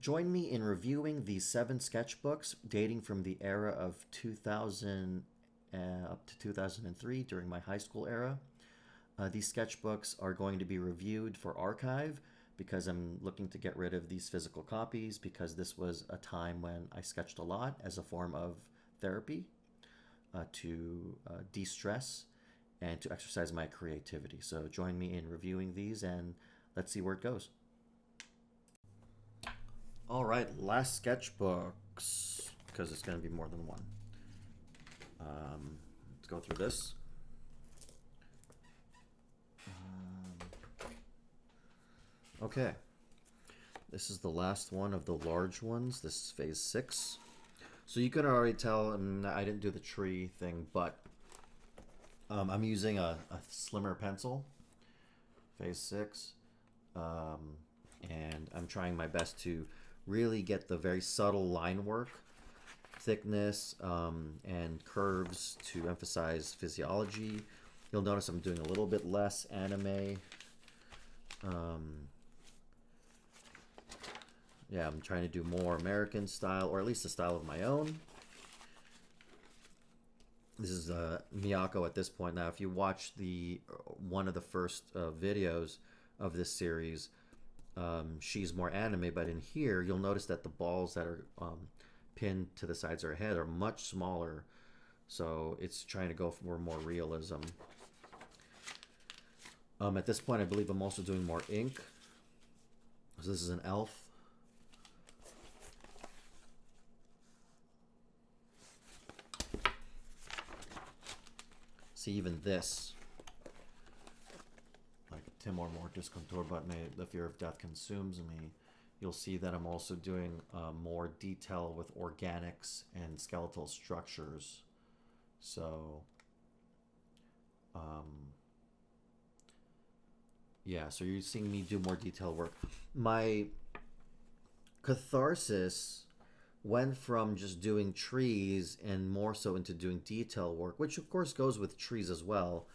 Join me in reviewing these 7 sketchbooks dating from the era of 2000 up to 2003 during my high school era. These sketchbooks are going to be reviewed for archive because I'm looking to get rid of these physical copies because this was a time when I sketched a lot as a form of therapy to de-stress and to exercise my creativity. So join me in reviewing these and let's see where it goes. All right, last sketchbooks, because it's going to be more than one. Let's go through this. Okay, this is the last one of the large ones. This is phase 6. So you can already tell, I didn't do the tree thing, but I'm using a slimmer pencil, phase 6, and I'm trying my best to really get the very subtle line work, thickness, and curves to emphasize physiology. You'll notice I'm doing a little bit less anime. Yeah, I'm trying to do more American style, or at least a style of my own. This is Miyako at this point. Now, if you watch one of the first videos of this series, she's more anime, but in here, you'll notice that the balls that are pinned to the sides of her head are much smaller. So it's trying to go for more realism. At this point, I believe I'm also doing more ink. So this is an elf. See, even this, like Timor Mortis Contour, but the fear of death consumes me. You'll see that I'm also doing more detail with organics and skeletal structures. So, yeah, so you're seeing me do more detail work. My catharsis went from just doing trees and more so into doing detail work, which of course goes with trees as well.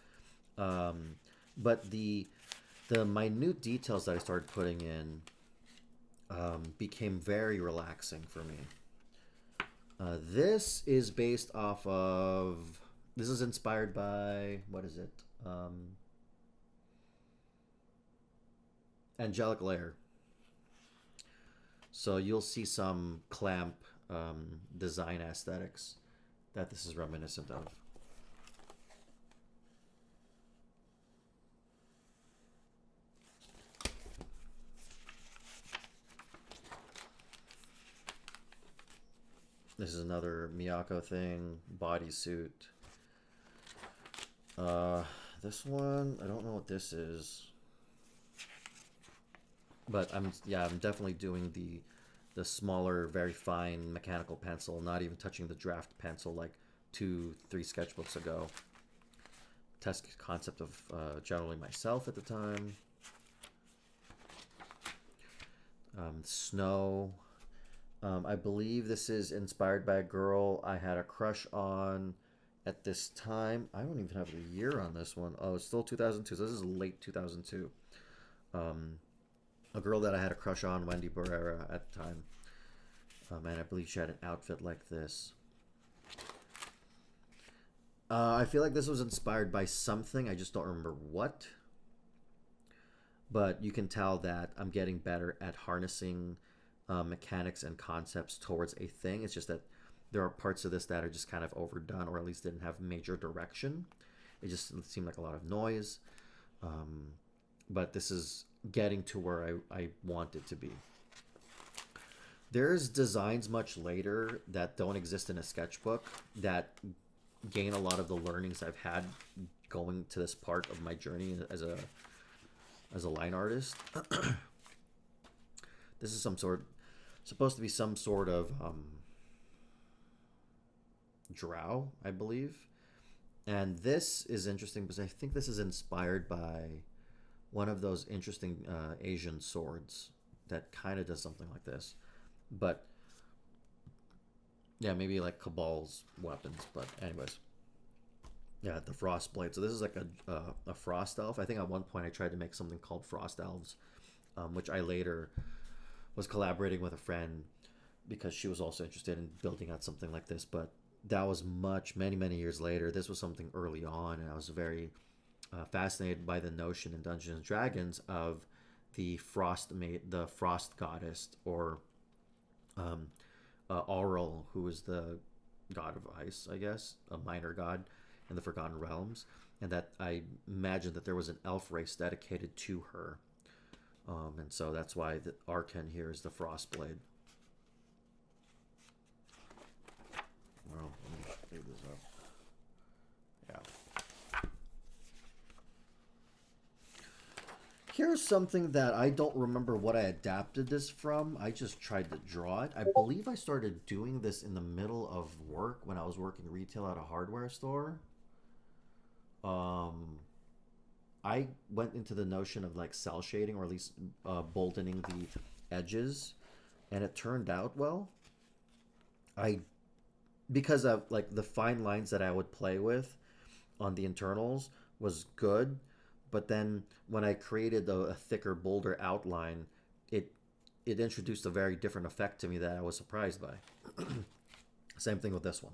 But the minute details that I started putting in became very relaxing for me. This is based off of, this is inspired by, what is it? Angelic Layer. So you'll see some clamp design aesthetics that this is reminiscent of. This is another Miyako thing, bodysuit. This one, I don't know what this is. But I'm definitely doing the smaller, very fine mechanical pencil, not even touching the draft pencil like 2-3 sketchbooks ago. Test concept of generally myself at the time. Snow. I believe this is inspired by a girl I had a crush on at this time. I don't even have the year on this one. Oh, it's still 2002, so this is late 2002. A girl that I had a crush on, Wendy Barrera, at the time. And I believe she had an outfit like this. I feel like this was inspired by something. I just don't remember what. But you can tell that I'm getting better at harnessing mechanics and concepts towards a thing. It's just that there are parts of this that are just kind of overdone, or at least didn't have major direction. It just seemed like a lot of noise. But this is getting to where I want it to be. There's designs much later that don't exist in a sketchbook that gain a lot of the learnings I've had going to this part of my journey as a line artist. This is supposed to be some sort of drow, I believe. And this is interesting because I think this is inspired by one of those interesting Asian swords that kind of does something like this. But yeah, maybe like Cabal's weapons. But anyways, yeah, the frost blade. So this is like a frost elf. I think at one point I tried to make something called frost elves, which I later was collaborating with a friend because she was also interested in building out something like this. But that was many years later. This was something early on, and I was very fascinated by the notion in Dungeons and Dragons of the frost goddess, or um, Auril, who is the god of ice, I guess, a minor god in the Forgotten Realms, and that I imagined that there was an elf race dedicated to her, and so that's why the Arken here is the Frostblade. Well, let me leave this up. Yeah. Here's something that I don't remember what I adapted this from. I just tried to draw it. I believe I started doing this in the middle of work when I was working retail at a hardware store. I went into the notion of like cell shading, or at least boldening the edges, and it turned out well. I Because of like the fine lines that I would play with on the internals was good, but then when I created a thicker, bolder outline, it it introduced a very different effect to me that I was surprised by. Same thing with this one.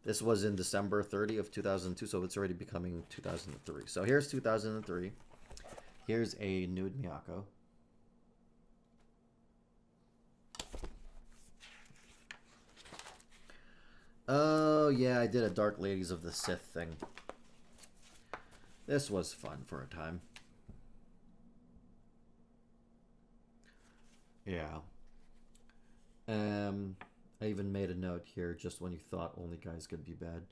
This was in December 30 of 2002, so it's already becoming 2003. So here's 2003. Here's a nude Miyako. Oh, yeah, I did a Dark Ladies of the Sith thing. This was fun for a time. Yeah. I even made a note here, just when you thought only guys could be bad.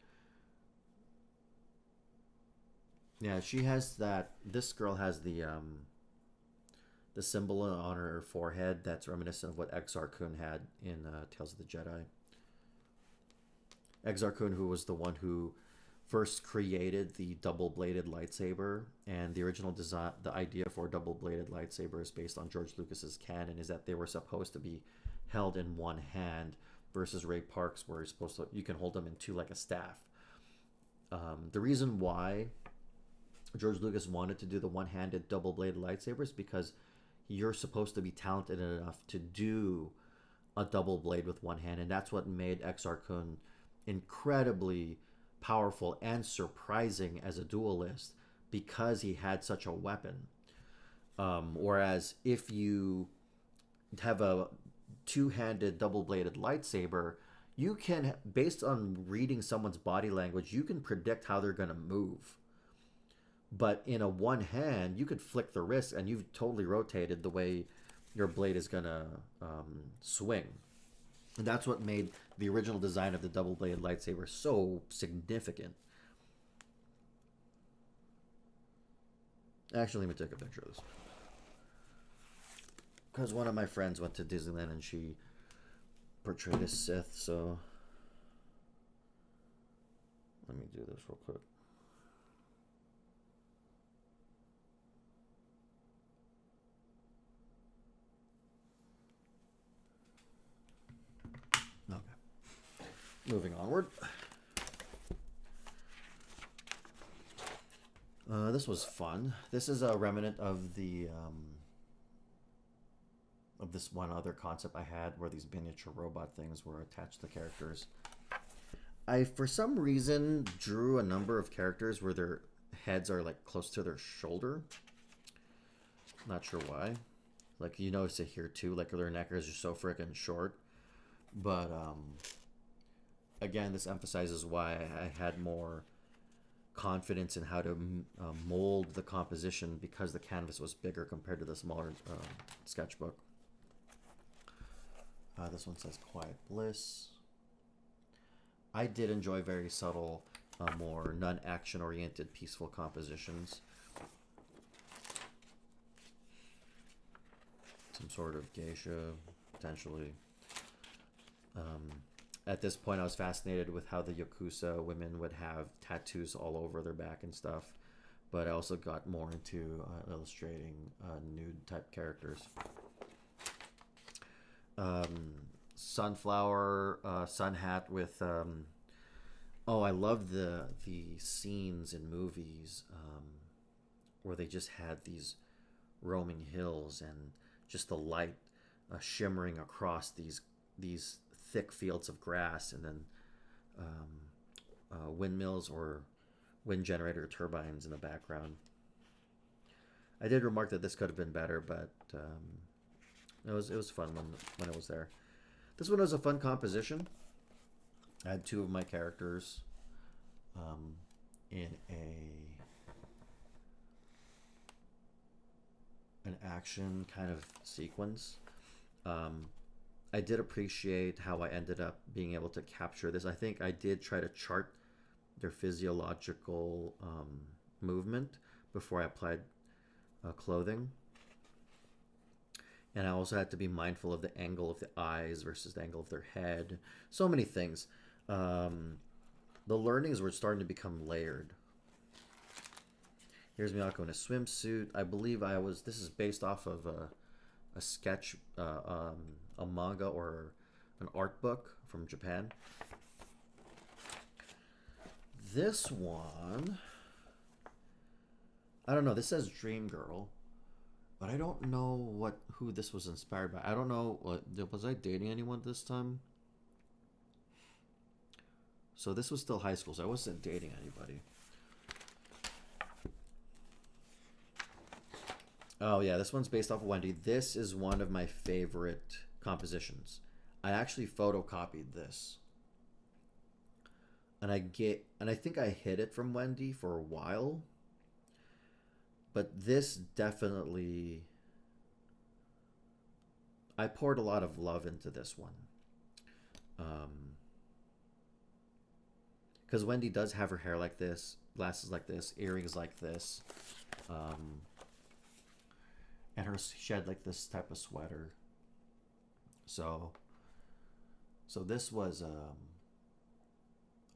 Yeah, she has that. This girl has the symbol on her forehead that's reminiscent of what Exar Kun had in Tales of the Jedi. Exar Kun, who was the one who first created the double-bladed lightsaber, and the original design, the idea for a double-bladed lightsaber is based on George Lucas's canon, is that they were supposed to be held in one hand, versus Ray Park's where you can hold them in two like a staff. The reason why George Lucas wanted to do the one-handed double-bladed lightsabers because you're supposed to be talented enough to do a double blade with one hand, and that's what made Exar Kun incredibly powerful and surprising as a duelist, because he had such a weapon. Whereas if you have a two-handed double-bladed lightsaber, you can, based on reading someone's body language, you can predict how they're going to move. But in a one hand, you could flick the wrist and you've totally rotated the way your blade is going to swing. And that's what made the original design of the double-bladed lightsaber so significant. Actually, let me take a picture of this. Because one of my friends went to Disneyland and she portrayed a Sith, so let me do this real quick. Okay. Moving onward. This was fun. This is a remnant of the of this one other concept I had where these miniature robot things were attached to the characters. I, for some reason, drew a number of characters where their heads are like close to their shoulder. Not sure why. Like, you notice it here too, like their neckers are so freaking short. But again, this emphasizes why I had more confidence in how to mold the composition, because the canvas was bigger compared to the smaller sketchbook. This one says Quiet Bliss. I did enjoy very subtle, more non-action oriented, peaceful compositions. Some sort of geisha, potentially. At this point, I was fascinated with how the Yakuza women would have tattoos all over their back and stuff. But I also got more into illustrating nude type characters. sunflower sun hat with oh, I love the scenes in movies where they just had these roaming hills and just the light shimmering across these thick fields of grass, and then windmills or wind generator turbines in the background. I did remark that this could have been better, but it was fun when it was there. This one was a fun composition. I had two of my characters in an action kind of sequence. I did appreciate how I ended up being able to capture this. I think I did try to chart their physiological movement before I applied clothing. And I also had to be mindful of the angle of the eyes versus the angle of their head. So many things. The learnings were starting to become layered. Here's Miyako in a swimsuit. I believe this is based off of a sketch, a manga or an art book from Japan. This one, I don't know. This says Dream Girl, but I don't know who this was inspired by. I don't know. Was I dating anyone this time? So this was still high school, so I wasn't dating anybody. Oh yeah, this one's based off of Wendy. This is one of my favorite compositions. I actually photocopied this. And I think I hid it from Wendy for a while. But this definitely, I poured a lot of love into this one. Because Wendy does have her hair like this, glasses like this, earrings like this. And she had like this type of sweater. So this was a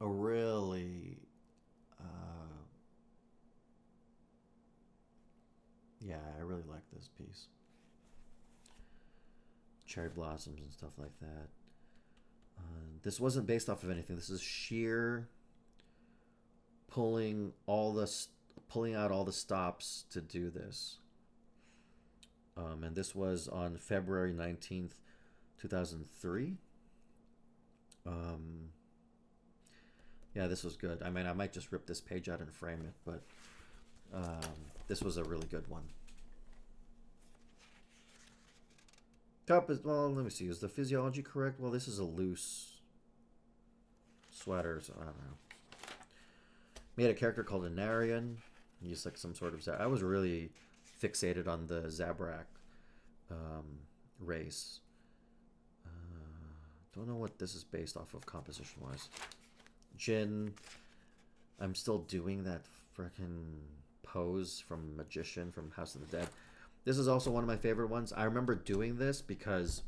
really yeah, I really like this piece. Cherry blossoms and stuff like that. This wasn't based off of anything. This is sheer pulling out all the stops to do this. And this was on February 19th, 2003. Yeah, this was good. I mean, I might just rip this page out and frame it, but this was a really good one. Top is, well, let me see. Is the physiology correct? Well, this is a loose sweater, so I don't know. Made a character called Anarian. He's like some sort of... I was really fixated on the Zabrak race. Don't know what this is based off of composition-wise. Jin. I'm still doing that frickin' pose from Magician from House of the Dead. This is also one of my favorite ones. I remember doing this because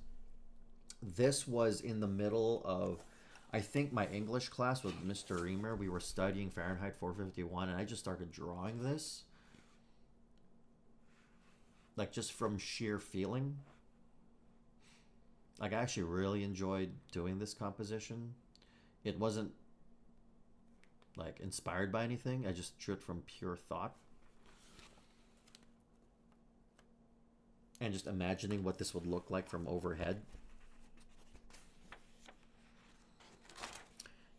this was in the middle of, I think, my English class with Mr. Reamer. We were studying Fahrenheit 451, and I just started drawing this. Like, just from sheer feeling. Like, I actually really enjoyed doing this composition. It wasn't, like, inspired by anything. I just drew it from pure thought. And just imagining what this would look like from overhead.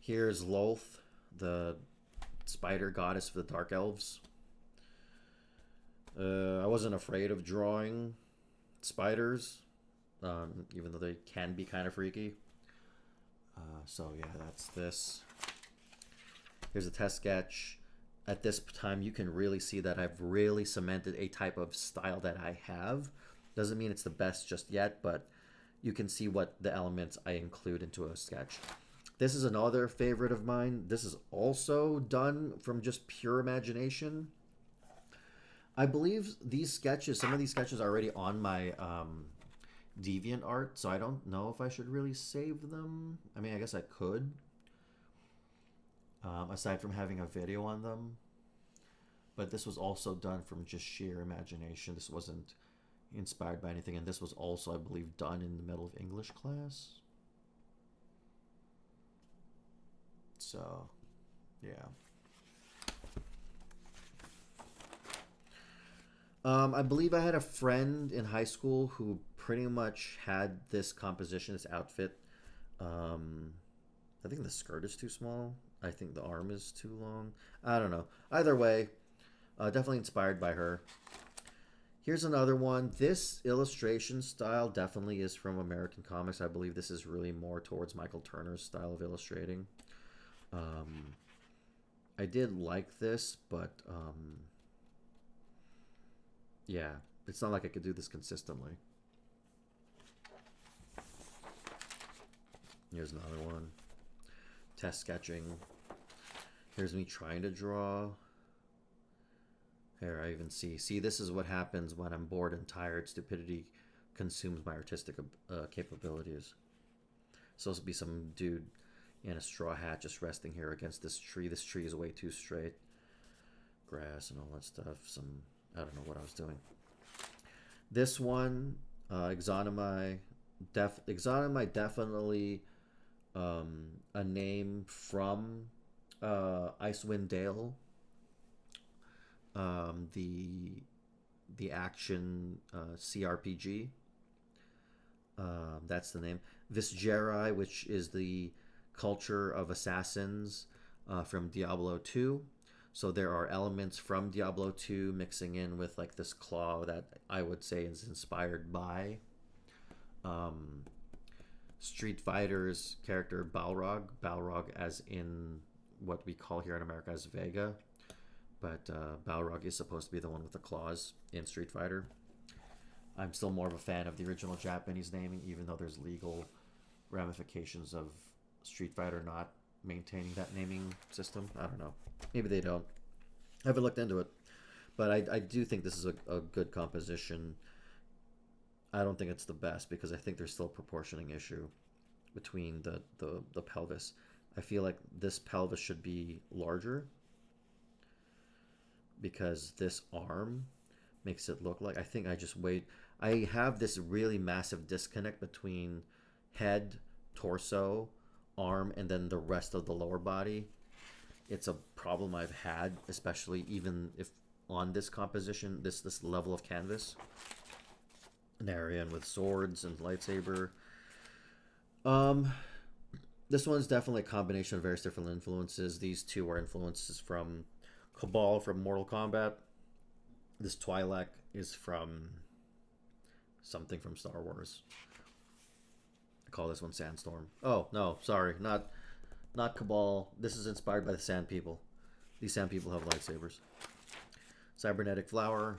Here's Lolth, the spider goddess of the Dark Elves. I wasn't afraid of drawing spiders, even though they can be kind of freaky. So yeah, that's this. Here's a test sketch. At this time, you can really see that I've really cemented a type of style that I have. Doesn't mean it's the best just yet, but you can see what the elements I include into a sketch. This is another favorite of mine. This is also done from just pure imagination. I believe these sketches, some of these sketches are already on my DeviantArt, so I don't know if I should really save them. I mean, I guess I could. Aside from having a video on them. But this was also done from just sheer imagination. This wasn't inspired by anything. And this was also, I believe, done in the middle of English class. So, yeah. I believe I had a friend in high school who pretty much had this composition, this outfit. Um, I think the skirt is too small. I think the arm is too long. I don't know. Either way, definitely inspired by her. Here's another one. This illustration style definitely is from American comics. I believe this is really more towards Michael Turner's style of illustrating. Um, I did like this, but yeah, it's not like I could do this consistently. Here's another one. Test sketching. Here's me trying to draw. Here, I even see. See, this is what happens when I'm bored and tired. Stupidity consumes my artistic capabilities. Supposed to be some dude in a straw hat just resting here against this tree. This tree is way too straight. Grass and all that stuff. I don't know what I was doing. This one, Exonomai. Exonomai definitely a name from Icewind Dale. The action CRPG. That's the name. Visceri, which is the culture of assassins from Diablo 2. So there are elements from Diablo 2 mixing in with like this claw that I would say is inspired by Street Fighter's character Balrog. Balrog as in what we call here in America as Vega. But Balrog is supposed to be the one with the claws in Street Fighter. I'm still more of a fan of the original Japanese naming, even though there's legal ramifications of Street Fighter not maintaining that naming system. I don't know. Maybe they don't. I haven't looked into it. But I do think this is a good composition. I don't think it's the best because I think there's still a proportioning issue between the pelvis. I feel like this pelvis should be larger because this arm makes it look like, I think I just weighed, I have this really massive disconnect between head, torso, arm, and then the rest of the lower body. It's a problem I've had, especially even if on this composition, this level of canvas. Narian with swords and lightsaber. This one's definitely a combination of various different influences. These two are influences from Cabal from Mortal Kombat. This Twi'lek is from something from Star Wars. I call this one Sandstorm. Oh, no, sorry. Not Cabal. This is inspired by the Sand People. These Sand People have lightsabers. Cybernetic Flower.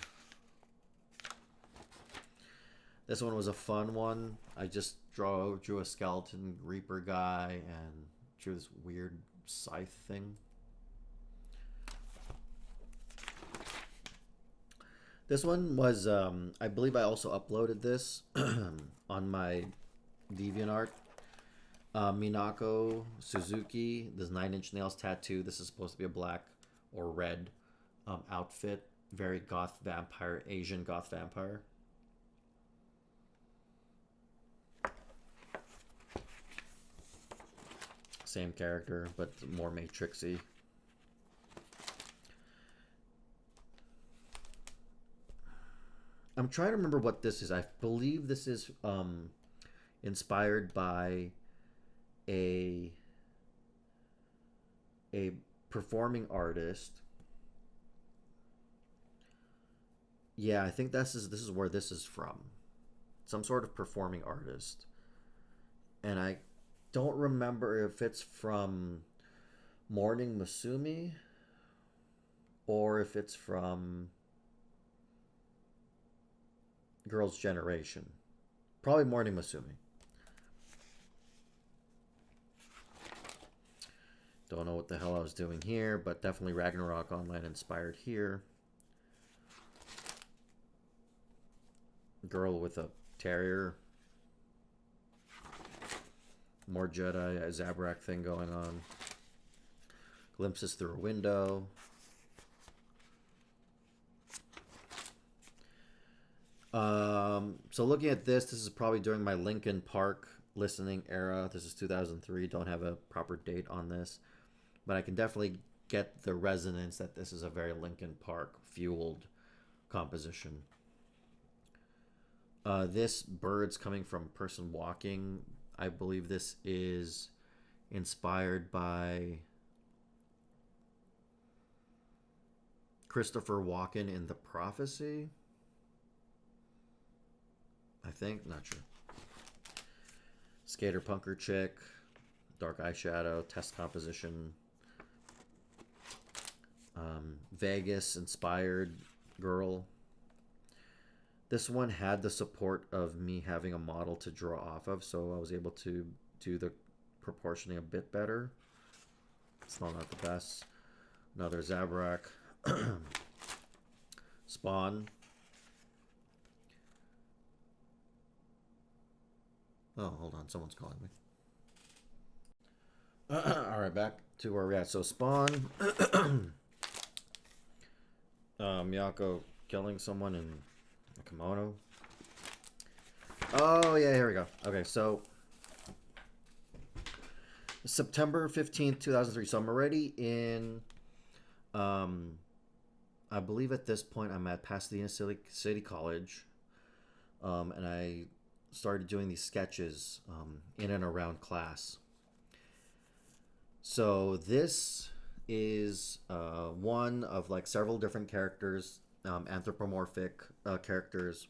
This one was a fun one. I just drew a skeleton Reaper guy and drew this weird scythe thing. This one was, I believe I also uploaded this on my DeviantArt. Minako Suzuki, this 9 Inch Nails tattoo. This is supposed to be a black or red outfit. Very goth vampire, Asian goth vampire. Same character, but more matrixy. I'm trying to remember what this is. I believe this is inspired by a performing artist. Yeah, I think this is where this is from. Some sort of performing artist. And I don't remember if it's from Morning Musume or if it's from Girls' Generation. Probably Morning Musume. Don't know what the hell I was doing here, but definitely Ragnarok Online inspired here. Girl with a terrier. More Jedi, a Zabrak thing going on. Glimpses through a window. So looking at this is probably during my Linkin Park listening era. This is 2003. Don't have a proper date on this. but I can definitely get the resonance that this is a very Linkin Park fueled composition. This bird's coming from person walking. I believe this is inspired by Christopher Walken in The Prophecy. I think, not sure. Skater punker chick, dark eyeshadow, test composition. Vegas inspired girl. This one had the support of me having a model to draw off of, so I was able to do the proportioning a bit better. It's not the best. Another Zabrak. Spawn. Oh, hold on. Someone's calling me. All right, back to where we're at. So Spawn. Miyako killing someone in a kimono. Oh, yeah, here we go. Okay, so September 15th, 2003. So I'm already in, I believe at this point I'm at Pasadena City College. And I started doing these sketches in and around class. So this is one of like several different characters, anthropomorphic characters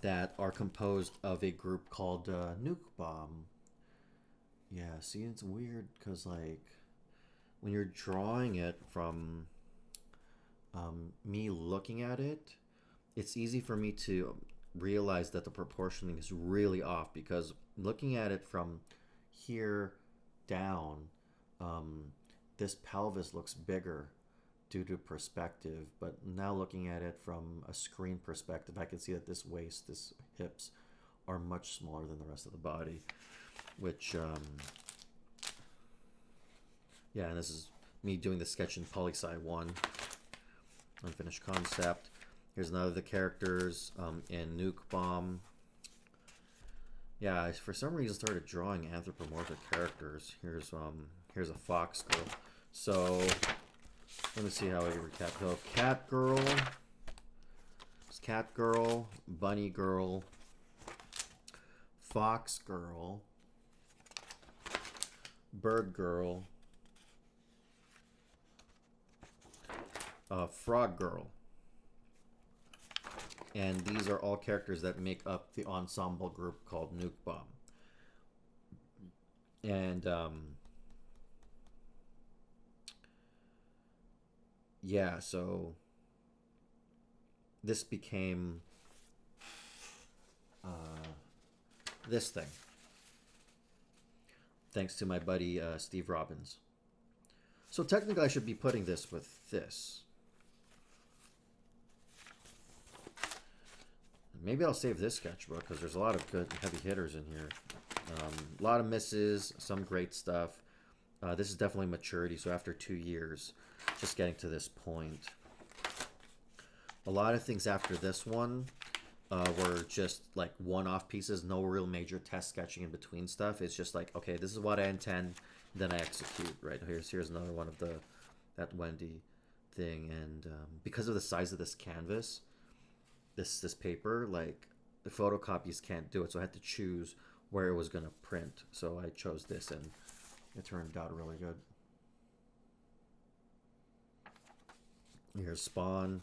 that are composed of a group called Nuke Bomb. Yeah, see, it's weird because like when you're drawing it from me looking at it, it's easy for me to realize that the proportioning is really off because looking at it from here down, this pelvis looks bigger due to perspective, but now looking at it from a screen perspective, I can see that this waist, this hips are much smaller than the rest of the body, which yeah, and this is me doing the sketch in Poly-Sci 1, unfinished concept. Here's another of the characters in Nuke Bomb. Yeah, I for some reason started drawing anthropomorphic characters. Here's a fox girl. So let me see how I recap. So cat girl, cat girl, bunny girl, fox girl, bird girl, frog girl. And these are all characters that make up the ensemble group called Nuke Bomb. And yeah, so this became this thing, thanks to my buddy Steve Robbins. So technically I should be putting this with this. Maybe I'll save this sketchbook because there's a lot of good heavy hitters in here. A lot of misses, some great stuff. This is definitely maturity, so after 2 years, just getting to this point. A lot of things after this one were just like one-off pieces, no real major test sketching in between stuff. It's just like, okay, this is what I intend, then I execute, right? Here's another one of that Wendy thing, and because of the size of this canvas, this paper, like the photocopies can't do it, so I had to choose where it was going to print. So I chose this, and it turned out really good. Here's Spawn.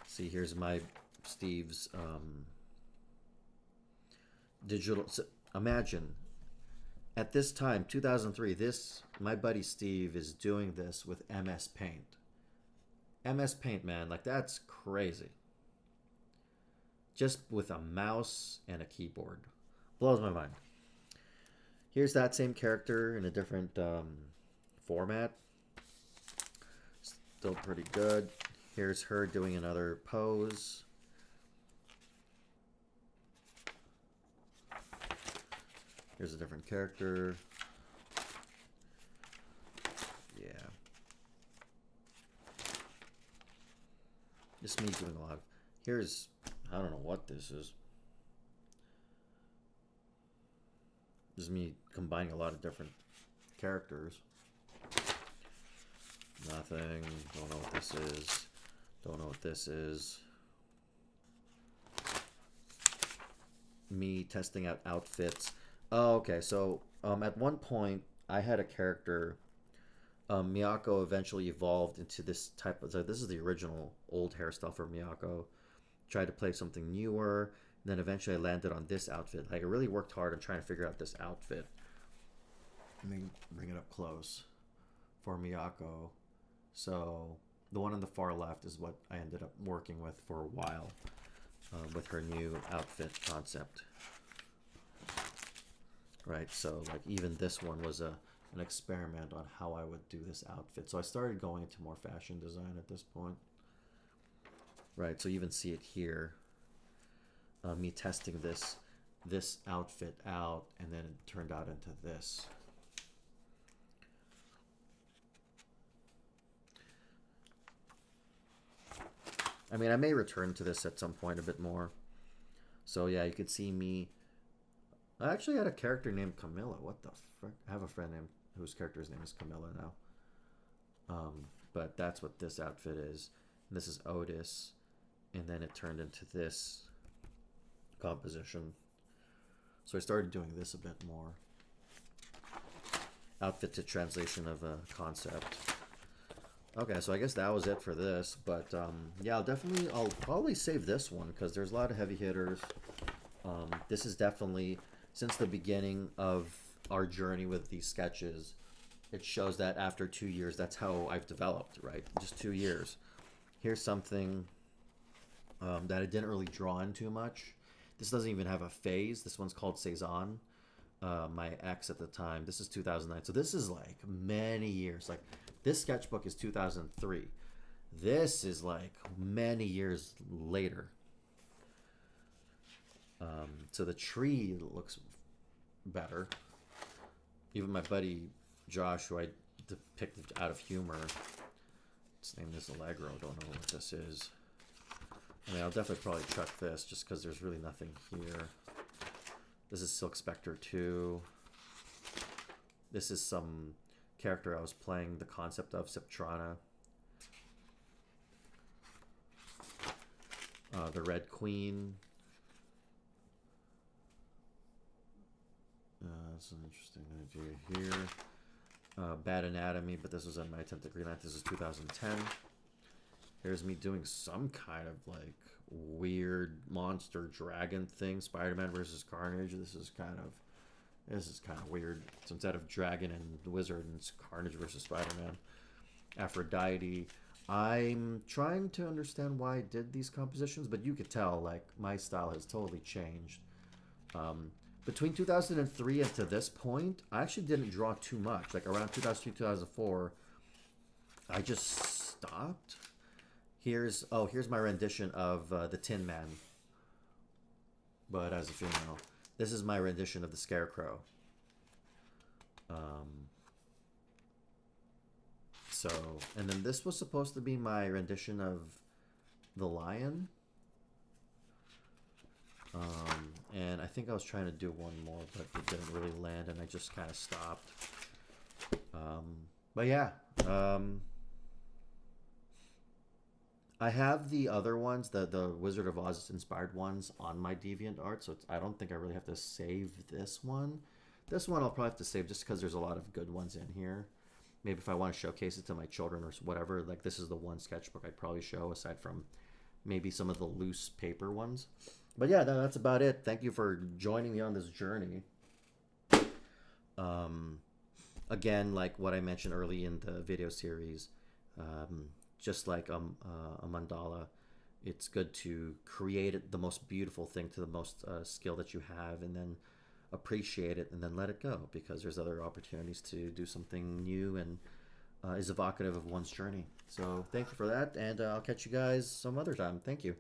See, here's my Steve's digital. So imagine at this time, 2003. My buddy Steve is doing this with MS Paint. MS Paint, man, like that's crazy. Just with a mouse and a keyboard. Blows my mind. Here's that same character in a different format. Still pretty good. Here's her doing another pose. Here's a different character. Yeah. Just me doing a lot of... Here's... I don't know what this is. This is me combining a lot of different characters. Nothing. Don't know what this is. Don't know what this is. Me testing out outfits. Oh, okay. So at one point, I had a character. Miyako eventually evolved into this type of. So this is the original old hairstyle for Miyako. Tried to play something newer. And then eventually I landed on this outfit. Like I really worked hard on trying to figure out this outfit. Let me bring it up close for Miyako. So the one on the far left is what I ended up working with for a while with her new outfit concept. Right, so like even this one was an experiment on how I would do this outfit. So I started going into more fashion design at this point. Right, so you even see it here. Me testing this outfit out, and then it turned out into this. I mean, I may return to this at some point a bit more. So yeah, you could see me. I actually had a character named Camilla. What the frick? I have a friend named whose character's name is Camilla now. But that's what this outfit is. And this is Otis, and then it turned into this composition. So I started doing this a bit more. Outfit to translation of a concept. Okay, so I guess that was it for this, but yeah, I'll probably save this one because there's a lot of heavy hitters. This is definitely, since the beginning of our journey with these sketches, it shows that after 2 years, that's how I've developed, right? Just 2 years. Here's something that I didn't really draw in too much. This doesn't even have a phase. This one's called Cezanne. My ex at the time. This is 2009. So this is like many years. Like this sketchbook is 2003. This is like many years later. So the tree looks better. Even my buddy Josh, who I depicted out of humor, let's name this Allegro. Don't know what this is. I mean, I'll definitely probably chuck this just because there's really nothing here. This is Silk Spectre 2. This is some character I was playing the concept of, Septrana. The Red Queen. That's an interesting idea here. Bad Anatomy, but this was on my attempt at Green Knight. This is 2010. Here's me doing some kind of like weird monster dragon thing. Spider-Man versus Carnage. This is kind of weird. So instead of dragon and wizard, it's Carnage versus Spider-Man. Aphrodite. I'm trying to understand why I did these compositions, but you could tell like my style has totally changed. Between 2003 and to this point, I actually didn't draw too much. Like around 2003, 2004, I just stopped. Here's my rendition of the Tin Man, but as a female. This is my rendition of the Scarecrow. So, and then this was supposed to be my rendition of the Lion. And I think I was trying to do one more, but it didn't really land, and I just kind of stopped. But yeah. I have the other ones, the Wizard of Oz inspired ones on my DeviantArt, so I don't think I really have to save this one. This one I'll probably have to save just because there's a lot of good ones in here. Maybe if I want to showcase it to my children or whatever, like this is the one sketchbook I'd probably show aside from maybe some of the loose paper ones. But yeah, that's about it. Thank you for joining me on this journey. Again, like what I mentioned early in the video series, just like a mandala, it's good to create the most beautiful thing to the most skill that you have, and then appreciate it, and then let it go, because there's other opportunities to do something new and is evocative of one's journey. So thank you for that, and I'll catch you guys some other time. Thank you.